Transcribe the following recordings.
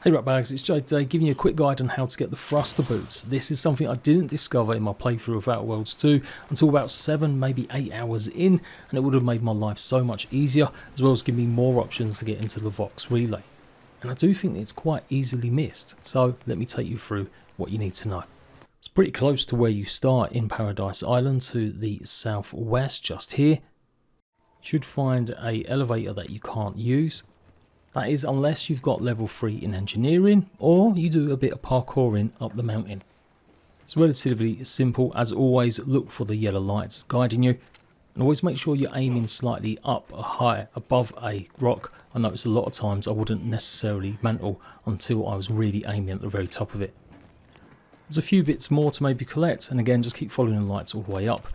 Hey Ratbags, it's Jade today giving you a quick guide on how to get the thruster boots. This is something I didn't discover in my playthrough of Outer Worlds 2 until about 7, maybe 8 hours in, and it would have made my life so much easier, as well as give me more options to get into the Vox relay. And I do think it's quite easily missed, so let me take you through what you need to know. It's pretty close to where you start in Paradise Island to the southwest, just here. You should find an elevator that you can't use. That is unless you've got level 3 in engineering or you do a bit of parkouring up the mountain. It's relatively simple. As always, look for the yellow lights guiding you, and always make sure you're aiming slightly up high above a rock. I noticed a lot of times I wouldn't necessarily mantle until I was really aiming at the very top of it. There's a few bits more to maybe collect, and again just keep following the lights all the way up.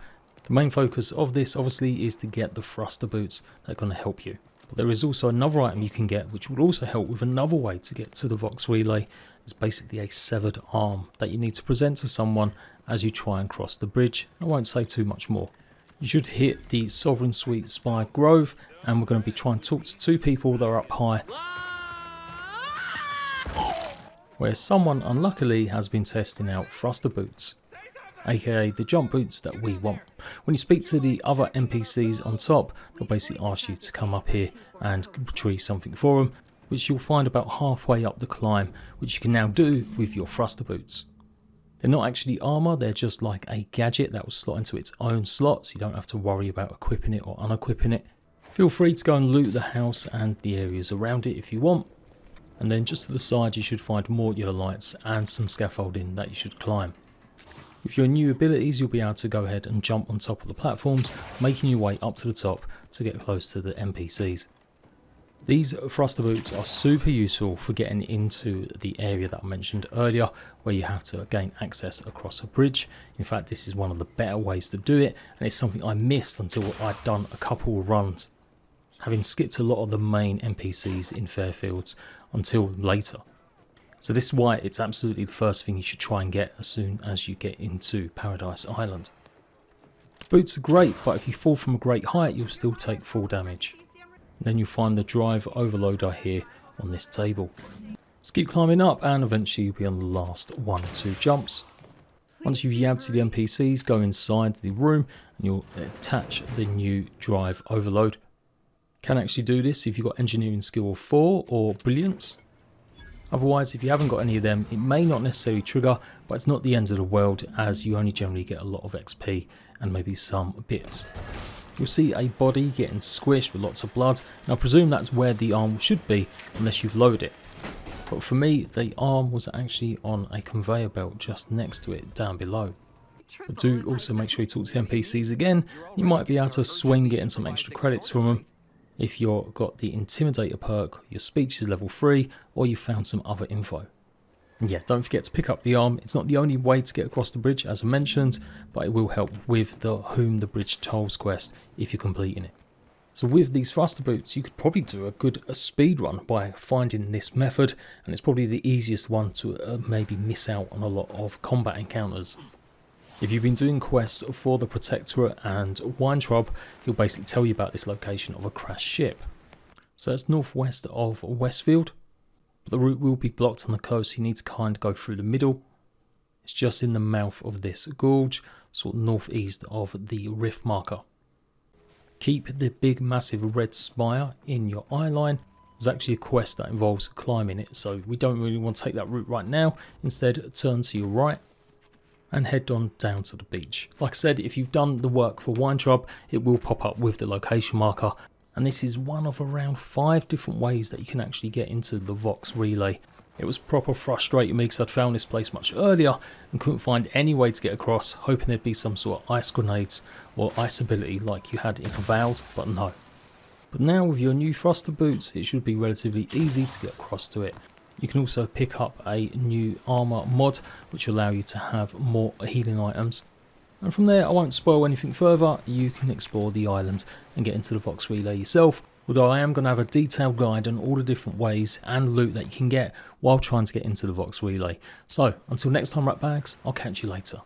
The main focus of this obviously is to get the thruster boots that are going to help you. But there is also another item you can get which will also help with another way to get to the Vox relay. It's basically a severed arm that you need to present to someone as you try and cross the bridge. I won't say too much more. You should hit the Sovereign Sweet Spire Grove, and we're going to be trying to talk to two people that are up high, where someone unluckily has been testing out thruster boots, aka the jump boots that we want. When you speak to the other NPCs on top, they'll basically ask you to come up here and retrieve something for them, which you'll find about halfway up the climb, which you can now do with your thruster boots. They're not actually armour, they're just like a gadget that will slot into its own slot, so you don't have to worry about equipping it or unequipping it. Feel free to go and loot the house and the areas around it if you want. And then just to the side you should find more yellow lights and some scaffolding that you should climb. With your new abilities, you'll be able to go ahead and jump on top of the platforms, making your way up to the top to get close to the NPCs. These thruster boots are super useful for getting into the area that I mentioned earlier, where you have to gain access across a bridge. In fact, this is one of the better ways to do it, and it's something I missed until I'd done a couple of runs, having skipped a lot of the main NPCs in Fairfields until later. So this is why it's absolutely the first thing you should try and get as soon as you get into Paradise Island. The boots are great, but if you fall from a great height, you'll still take full damage. Then you'll find the drive overloader here on this table. Just keep climbing up and eventually you'll be on the last 1 or 2 jumps. Once you've yabbed to the NPCs, go inside the room and you'll attach the new drive overload. You can actually do this if you've got engineering skill of 4 or brilliance. Otherwise, if you haven't got any of them, it may not necessarily trigger, but it's not the end of the world, as you only generally get a lot of XP and maybe some bits. You'll see a body getting squished with lots of blood, and I presume that's where the arm should be unless you've loaded it. But for me, the arm was actually on a conveyor belt just next to it down below. But do also make sure you talk to the NPCs again. You might be able to swing getting some extra credits from them. If you've got the Intimidator perk, your speech is level 3, or you found some other info. And yeah, don't forget to pick up the arm. It's not the only way to get across the bridge, as I mentioned, but it will help with the Whom the Bridge Tolls quest if you're completing it. So with these thruster boots, you could probably do a good speed run by finding this method, and it's probably the easiest one to maybe miss out on a lot of combat encounters. If you've been doing quests for the Protectorate and Weintraub, he'll basically tell you about this location of a crashed ship. So it's northwest of Westfield, but the route will be blocked on the coast, so you need to kind of go through the middle. It's just in the mouth of this gorge, sort of northeast of the rift marker. Keep the big massive red spire in your eye line. There's actually a quest that involves climbing it, so we don't really want to take that route right now. Instead, turn to your right and head on down to the beach. Like I said, if you've done the work for Weintraub, it will pop up with the location marker, and this is one of around 5 different ways that you can actually get into the Vox relay. It was proper frustrating me because I'd found this place much earlier and couldn't find any way to get across, hoping there'd be some sort of ice grenades or ice ability like you had in Avowed, but no. But now with your new thruster boots, it should be relatively easy to get across to it. You can also pick up a new armour mod, which will allow you to have more healing items. And from there, I won't spoil anything further, you can explore the island and get into the Vox relay yourself. Although I am going to have a detailed guide on all the different ways and loot that you can get while trying to get into the Vox relay. So, until next time Ratbags, I'll catch you later.